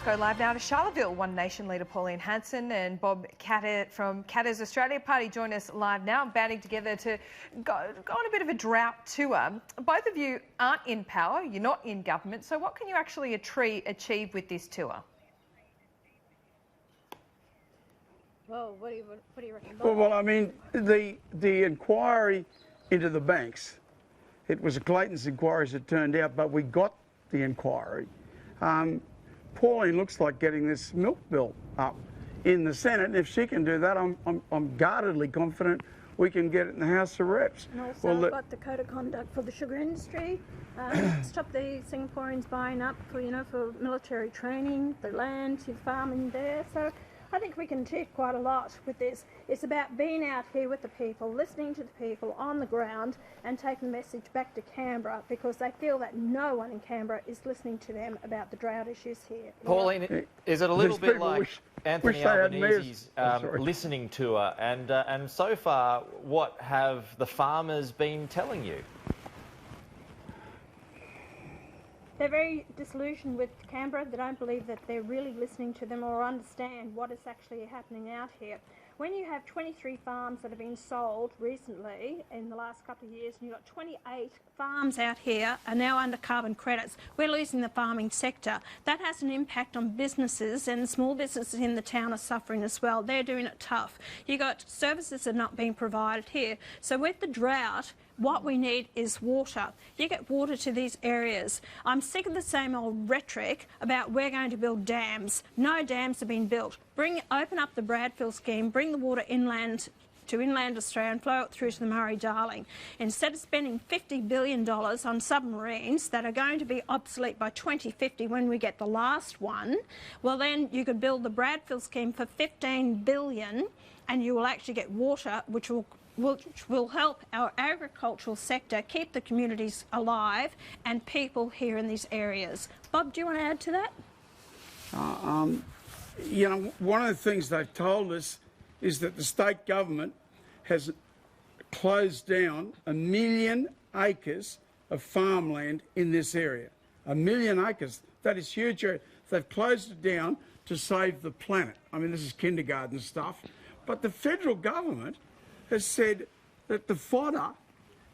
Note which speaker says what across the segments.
Speaker 1: Let's go live now to Charlottesville. One Nation Leader Pauline Hanson and Bob Catter from Catter's Australia Party join us live now, banding together to go on a bit of a drought tour. Both of you aren't in power, you're not in government, so what can you actually achieve with this tour?
Speaker 2: Well, what do you reckon, Bob?
Speaker 3: Well, I mean, the inquiry into the banks, it was a Clayton's inquiry as it turned out, but we got the inquiry. Pauline looks like getting this milk bill up in the Senate, and if she can do that, I'm guardedly confident we can get it in the House of Reps.
Speaker 2: And also, I've got the code of conduct for the sugar industry. Stop the Singaporeans buying up for for military training, the land, farming there. So I think we can achieve quite a lot with this. It's about being out here with the people, listening to the people on the ground and taking the message back to Canberra, because they feel that no one in Canberra is listening to them about the drought issues here.
Speaker 4: Pauline, is it a little bit like Anthony Albanese's listening tour? And so far, what have the farmers been telling you?
Speaker 2: They're very disillusioned with Canberra. They don't believe that they're really listening to them or understand what is actually happening out here. When you have 23 farms that have been sold recently in the last couple of years, and you've got 28 farms out here are now under carbon credits, we're losing the farming sector. That has an impact on businesses, and small businesses in the town are suffering as well. They're doing it tough. You've got services that are not being provided here. So with the drought, what we need is water. You get water to these areas. I'm sick of the same old rhetoric about we're going to build dams. No dams have been built. Open up the Bradfield scheme, bring the water inland to inland Australia and flow it through to the Murray-Darling. Instead of spending $50 billion on submarines that are going to be obsolete by 2050 when we get the last one, well then you could build the Bradfield scheme for $15 billion and you will actually get water which will help our agricultural sector keep the communities alive and people here in these areas. Bob, do you want to add to that?
Speaker 3: One of the things they've told us is that the state government has closed down 1 million acres of farmland in this area. 1 million acres. That is huge. They've closed it down to save the planet. I mean, this is kindergarten stuff. But the federal government has said that the fodder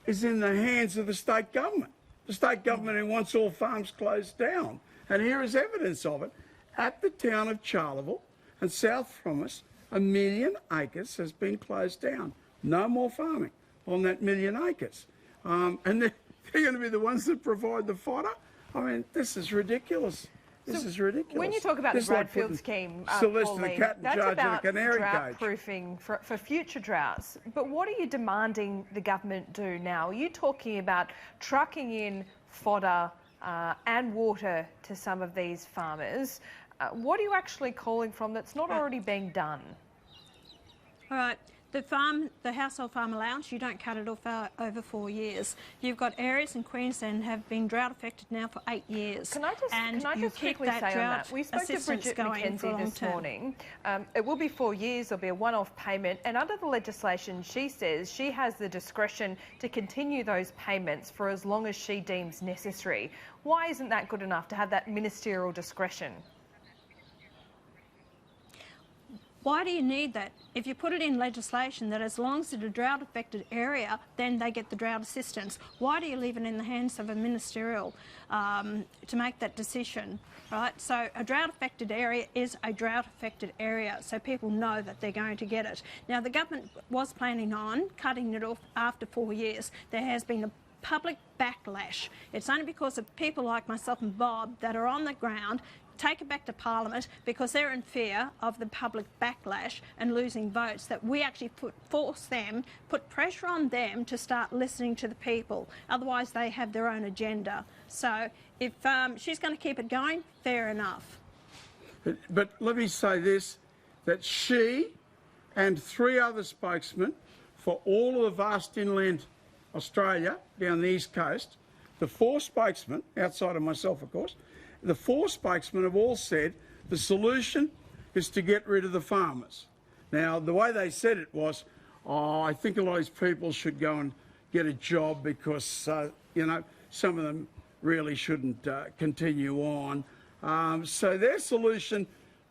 Speaker 3: is in the hands of the state government. The state government who wants all farms closed down. And here is evidence of it. At the town of Charlottesville and south from us, 1 million acres has been closed down. No more farming on that 1 million acres. And they're going to be the ones that provide the fodder? I mean, this is ridiculous. This is ridiculous.
Speaker 1: When you talk about the Bradfield scheme, Pauline, that's about drought-proofing for future droughts. But what are you demanding the government do now? Are you talking about trucking in fodder and water to some of these farmers? What are you actually calling from that's not already being done?
Speaker 2: All right. The household farm allowance, you don't cut it off over 4 years. You've got areas in Queensland have been drought affected now for 8 years.
Speaker 1: Can I just quickly say on that? We spoke to Bridget McKenzie this morning. It will be 4 years, there'll be a one-off payment, and under the legislation she says she has the discretion to continue those payments for as long as she deems necessary. Why isn't that good enough to have that ministerial discretion?
Speaker 2: Why do you need that? If you put it in legislation that as long as it's a drought-affected area, then they get the drought assistance. Why do you leave it in the hands of a ministerial to make that decision, right? So a drought-affected area is a drought-affected area, so people know that they're going to get it. Now, the government was planning on cutting it off after 4 years. There has been a public backlash. It's only because of people like myself and Bob that are on the ground take it back to Parliament because they're in fear of the public backlash and losing votes, that we actually put pressure on them to start listening to the people. Otherwise, they have their own agenda. So if she's going to keep it going, fair enough.
Speaker 3: But let me say this, that she and 3 other spokesmen for all of the vast inland Australia down the east coast, the 4 spokesmen, outside of myself, of course, the 4 spokesmen have all said the solution is to get rid of the farmers. Now, the way they said it was, I think a lot of these people should go and get a job because, some of them really shouldn't continue on. So their solution,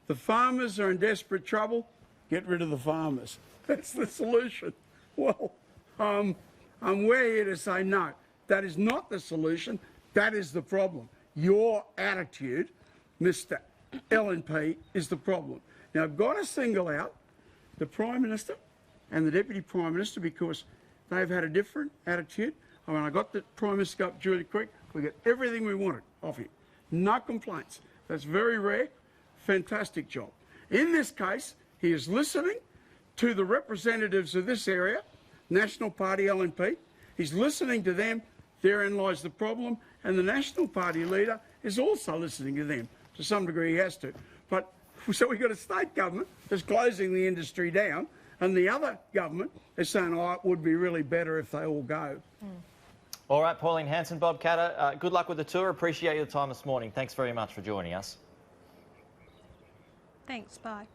Speaker 3: the farmers are in desperate trouble, get rid of the farmers. That's the solution. Well, we're here to say no, that is not the solution, that is the problem. Your attitude, Mr. LNP, is the problem. Now, I've got to single out the Prime Minister and the Deputy Prime Minister because they've had a different attitude. When I got the Prime Minister up Julie Creek, we got everything we wanted off him. No complaints. That's very rare. Fantastic job. In this case, he is listening to the representatives of this area, National Party LNP. He's listening to them. Therein lies the problem. And the National Party leader is also listening to them. To some degree, he has to. But so we've got a state government that's closing the industry down, and the other government is saying, oh, it would be really better if they all go.
Speaker 4: All right, Pauline Hanson, Bob Catter, good luck with the tour. Appreciate your time this morning. Thanks very much for joining us.
Speaker 2: Thanks, bye.